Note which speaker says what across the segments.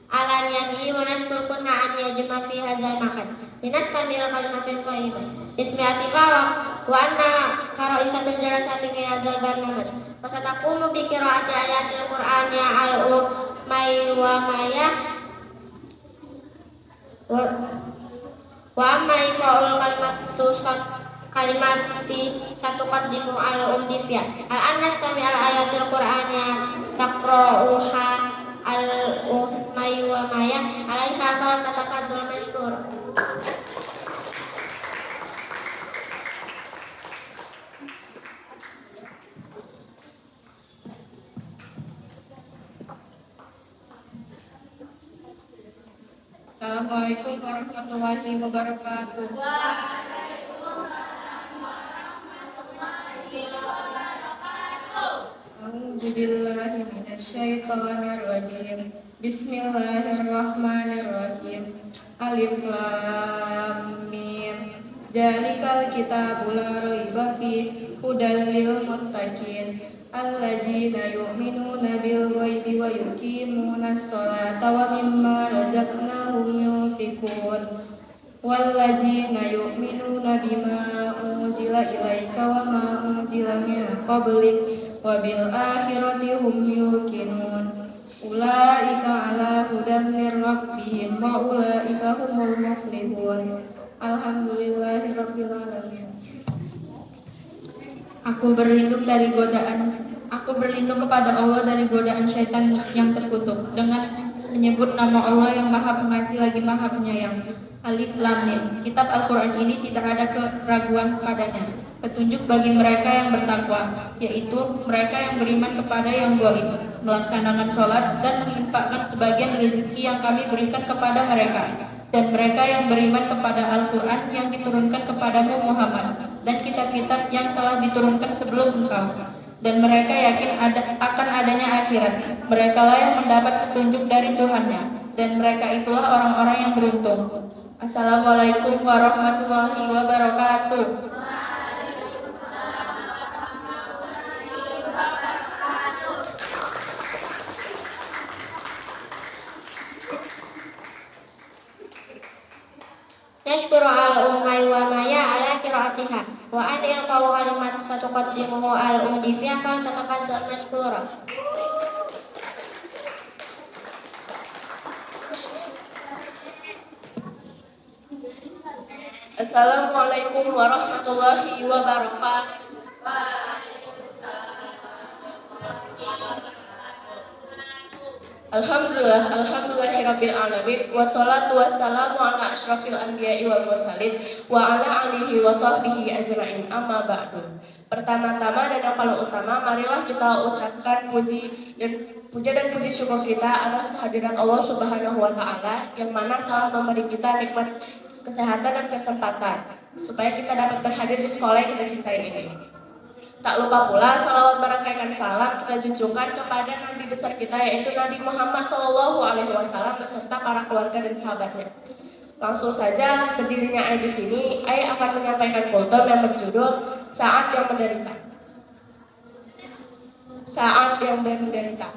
Speaker 1: على نيته ونشكركن أن يجمع في هذا المكان لنستعمل كلمة طيبة باسم أتباع وأن كرئيسة الجلسة في هذا البرنامج وستقوم بقراءة آيات القرآن al-Umay wa Maya وأما إقراء kalimati satuqaddimu al-umdifiyah an nastami al-ayat al-Qur'an taqra'uha al-Umay wa Maya alaiha fa tataqaddul mashkur.
Speaker 2: Assalamualaikum warahmatullahi wabarakatuh. A'udzubillahi minasyaitonirrajim. Bismillahirrahmanirrahim. Alif lam mim. Dzalikal kitabul la raiba fihi hudal lil muttaqin. Allazina yu'minuna bil ghaibi wa yuqimunas sholata wa mimma razaqnahum yunfiqun. Wallazina yu'minuna bima unzila ilaika wa ma unzila min qablik wa bil akhirati hum yuqinun. Ulaika ala hudan mir rabbihim wa ulaika humul muflihun. Alhamdulillahirabbil alamin.
Speaker 1: Aku berlindung kepada Allah dari godaan syaitan yang terkutuk dengan menyebut nama Allah yang Maha Pengasih lagi Maha Penyayang. Alif Lam Mim. Kitab Al-Quran ini tidak ada keraguan padanya, petunjuk bagi mereka yang bertakwa, yaitu mereka yang beriman kepada yang gaib, melaksanakan sholat dan menginfakkan sebagian rezeki yang kami berikan kepada mereka, dan mereka yang beriman kepada Al-Quran yang diturunkan kepadamu Muhammad dan kitab-kitab yang telah diturunkan sebelum engkau, dan mereka yakin akan adanya akhirat. Mereka lah yang mendapat petunjuk dari Tuhannya, dan mereka itulah orang-orang yang beruntung. Assalamualaikum warahmatullahi wabarakatuh. Nashkuru al-Umay wa Maya ala qiraatiha wa an ilqaw kalimat satuqaddimuhu al-umdifiyah fa tataqaddal mashkura.
Speaker 2: Assalamualaikum warahmatullahi wabarakatuh. Alhamdulillahirabbil alamin wassalatu wassalamu ala asyrafil anbiya'i wal mursalin wa ala alihi wa sahbihi ajma'in. Amma ba'du. Pertama-tama dan yang paling utama, marilah kita ucapkan puja dan puji syukur kita atas kehadiran Allah Subhanahu wa taala yang mana telah memberi kita nikmat kesehatan dan kesempatan supaya kita dapat berhadir di sekolah yang kita cintai ini. Tak lupa pula salawat merangkaikan salam kita junjungkan kepada Nabi besar kita, yaitu Nabi Muhammad SAW beserta para keluarga dan sahabatnya. Langsung saja berdirinya Ai di sini, Ai akan menyampaikan kultum yang berjudul Saat yang Menderita. Saat yang menderita.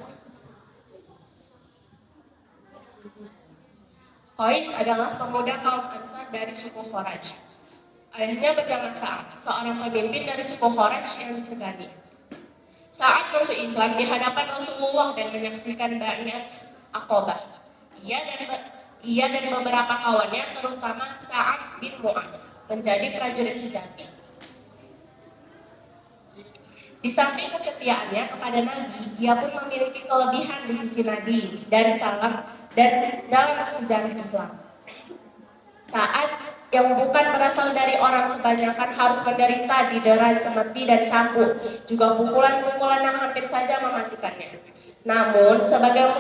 Speaker 2: Qais adalah pemuda kaum Ansar dari suku Kharaj. Ayahnya bernama Sa'ad, seorang pemimpin dari suku Kharaj yang disegani. Sa'ad masuk Islam di hadapan Rasulullah dan menyaksikan Bai'at Aqabah. Ia dan beberapa kawannya, terutama Sa'ad bin Mu'az, menjadi prajurit sejati. Di samping kesetiaannya kepada Nabi, ia pun memiliki kelebihan di sisi Nabi dan salam dan dalam sejarah Islam. Sa'ad yang bukan berasal dari orang kebanyakan harus menderita, didera, cemeti, dan cambuk, juga pukulan-pukulan yang hampir saja mematikannya. Namun sebagai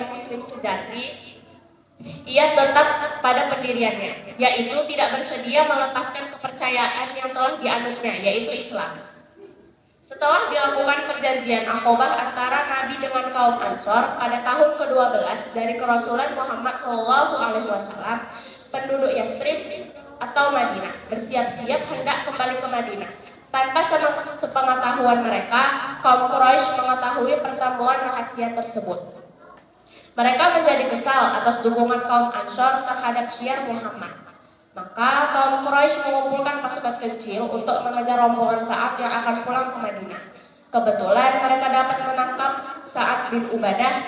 Speaker 2: muslim sejati, ia tetap pada pendiriannya, yaitu tidak bersedia melepaskan kepercayaan yang telah dianutnya, yaitu Islam. Setelah dilakukan perjanjian Aqabah antara Nabi dengan kaum Ansor pada tahun ke-12 dari kerasulan Muhammad SAW, penduduk Yastrib atau Madinah bersiap-siap hendak kembali ke Madinah Tanpa sepengetahuan mereka, kaum Quraisy mengetahui pertemuan rahasia tersebut. Mereka menjadi kesal atas dukungan kaum Ansor terhadap syiar Muhammad. Maka kaum Quraisy mengumpulkan pasukan kecil untuk mengejar rombongan Sa'ad yang akan pulang ke Madinah. Kebetulan mereka dapat menangkap Sa'ad bin Ubadah.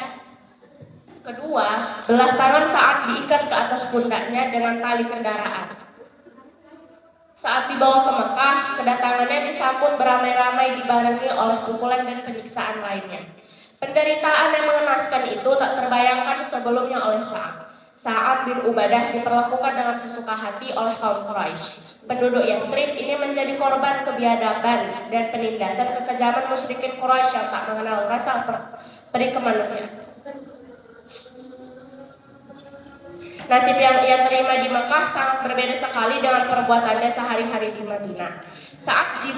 Speaker 2: Kedua, belah tangan Sa'ad diikat ke atas pundaknya dengan tali kendaraan. Saat dibawa ke Mekah, kedatangannya disambut beramai-ramai dibarengi oleh pukulan dan penyiksaan lainnya. Penderitaan yang mengenaskan itu tak terbayangkan sebelumnya oleh Sa'ad. Sa'ad bin Ubadah diperlakukan dengan sesuka hati oleh kaum Quraisy. Penduduk Yathrib ini menjadi korban kebiadaban dan penindasan kekejaman musyrikin Quraisy yang tak mengenal rasa peri kemanusiaan. Nasib yang ia terima di Mekah sangat berbeda sekali dengan perbuatannya sehari-hari di Madinah. Saat di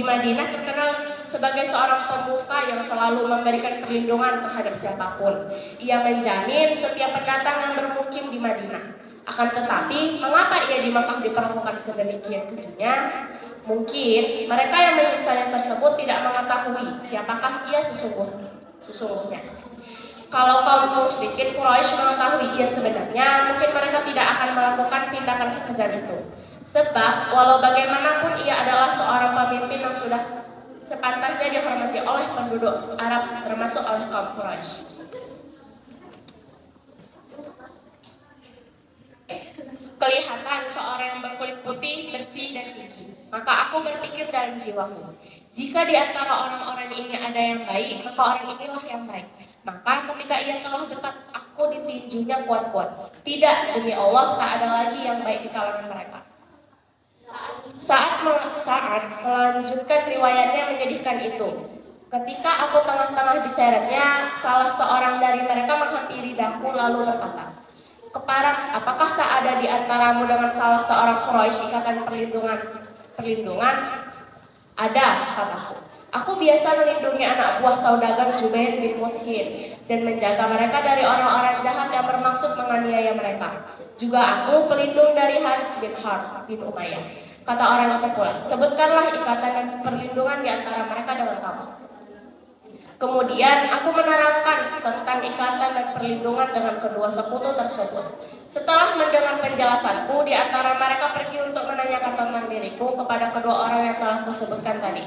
Speaker 2: Madinah terkenal sebagai seorang pemuka yang selalu memberikan perlindungan terhadap siapapun. Ia menjamin setiap pendatang yang bermukim di Madinah. Akan tetapi, mengapa ia di Mekah diperlakukan sedemikian kejinya? Mungkin mereka yang menyiksanya tersebut tidak mengetahui siapakah ia sesungguhnya. Kalau kaum musyrikin Quraisy mengetahui ia sebenarnya, mungkin mereka tidak akan melakukan tindakan sekejam itu. Sebab, walau bagaimanapun ia adalah seorang pemimpin yang sudah sepantasnya dihormati oleh penduduk Arab, termasuk oleh kaum Quraisy. Kelihatan seorang yang berkulit putih, bersih, dan tinggi. Maka aku berpikir dalam jiwaku, jika di antara orang-orang ini ada yang baik, maka orang inilah yang baik. Maka ketika ia telah dekat, aku ditinjunya kuat-kuat. Tidak, demi Allah, tak ada lagi yang baik di kalangan mereka. Saat melanjutkan riwayatnya menyedihkan itu. Ketika aku tengah-tengah diseretnya, salah seorang dari mereka menghampiri daku lalu berkata, "Keparat, apakah tak ada di antaramu dengan salah seorang Quraisy ikatan perlindungan?" "Ada," kataku. "Aku biasa melindungi anak buah saudagar Jubair bin Mut'im dan menjaga mereka dari orang-orang jahat yang bermaksud menganiaya mereka. Juga aku pelindung dari Harits bin Harb bin Umayyah." Kata orang itu pula, "Sebutkanlah ikatan dan perlindungan di antara mereka dengan kamu." Kemudian aku menerangkan tentang ikatan dan perlindungan dengan kedua sekutu tersebut. Setelah mendengar penjelasanku, di antara mereka pergi untuk menanyakan tentang diriku kepada kedua orang yang telah kusebutkan tadi.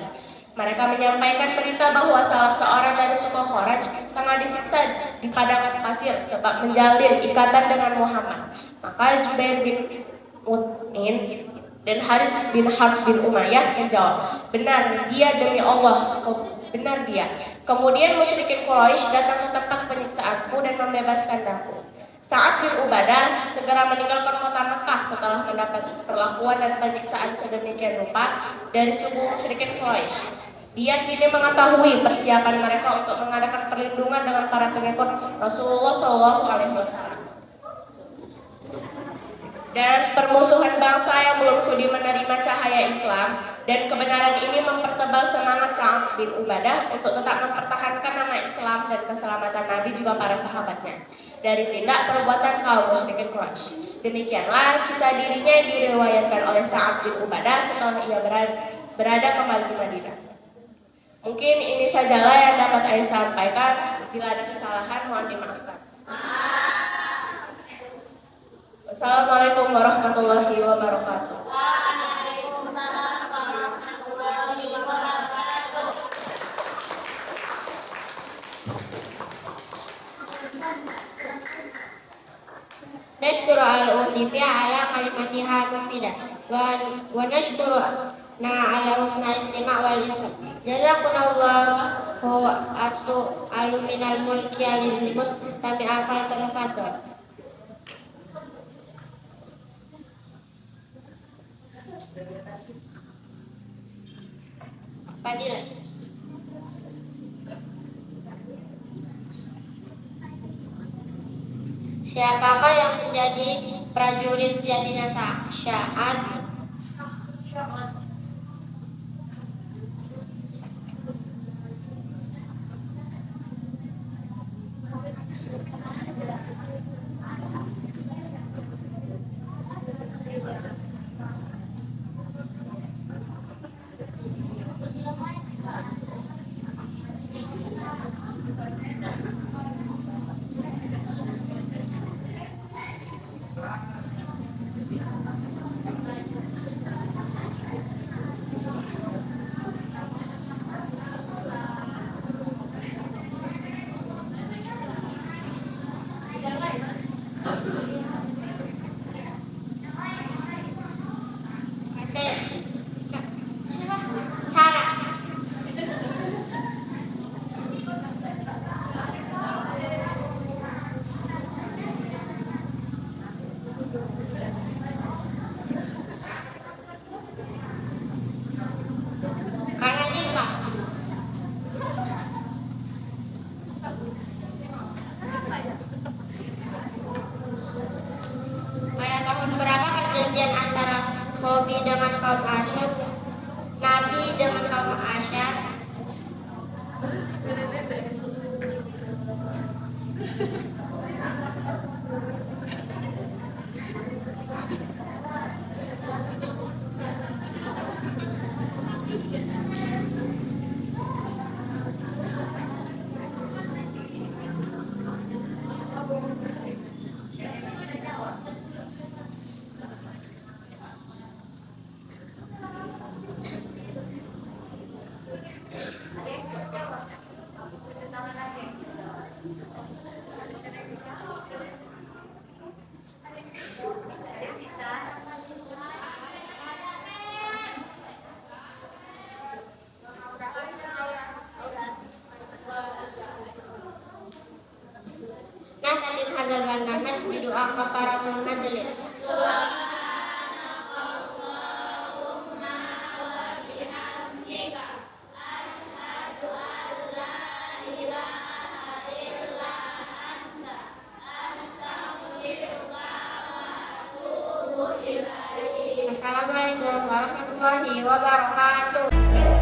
Speaker 2: Mereka menyampaikan berita bahwa salah seorang dari suku Kharaj tengah disiksa di padang pasir sebab menjalin ikatan dengan Muhammad. Maka Jubair bin Mut'im dan Harits bin Harb bin Umayyah menjawab, "Benar dia demi Allah, benar dia." Kemudian musyrikin Quraisy datang ke tempat penyiksaanku dan membebaskan daku. Sa'ad bin Ubadah segera meninggalkan kota Mekah setelah mendapat perlakuan dan penyiksaan sedemikian rupa dari suku musyrikin Quraisy. Dia kini mengetahui persiapan mereka untuk mengadakan perlindungan dengan para pengikut Rasulullah SAW. Dan permusuhan bangsa yang belum sudi menerima cahaya Islam dan kebenaran ini mempertebal semangat Sa'ad bin Ubadah untuk tetap mempertahankan nama Islam dan keselamatan Nabi juga para sahabatnya dari tindak perbuatan kaum musyrikin Quraisy. Demikianlah kisah dirinya yang diriwayatkan oleh Sa'ad bin Ubadah setelah ia berada kembali di Madinah. Mungkin ini sajalah yang dapat saya sampaikan. Bila ada kesalahan mohon dimaafkan. Assalamualaikum warahmatullahi wabarakatuh.
Speaker 3: Waalaikumsalam warahmatullahi wabarakatuh.
Speaker 1: Nashkuru al-Udifi ala kalimatiha mufidah wa nashkuru na ala husna istima' wal insan. Jazakumullahu alu minal mulki al-ilmus tami afal terfadol. Fadilah. Siapakah yang menjadi prajurit sejatinya Sa'ad?
Speaker 3: Pada tahun berapa perjanjian antara Hobi dengan kaum Asyad, Nabi dengan kaum Asyad? Natalin hadal barnamij bidoa kafaratul majlis. Assalamualaikum warahmatullahi wabarakatuh.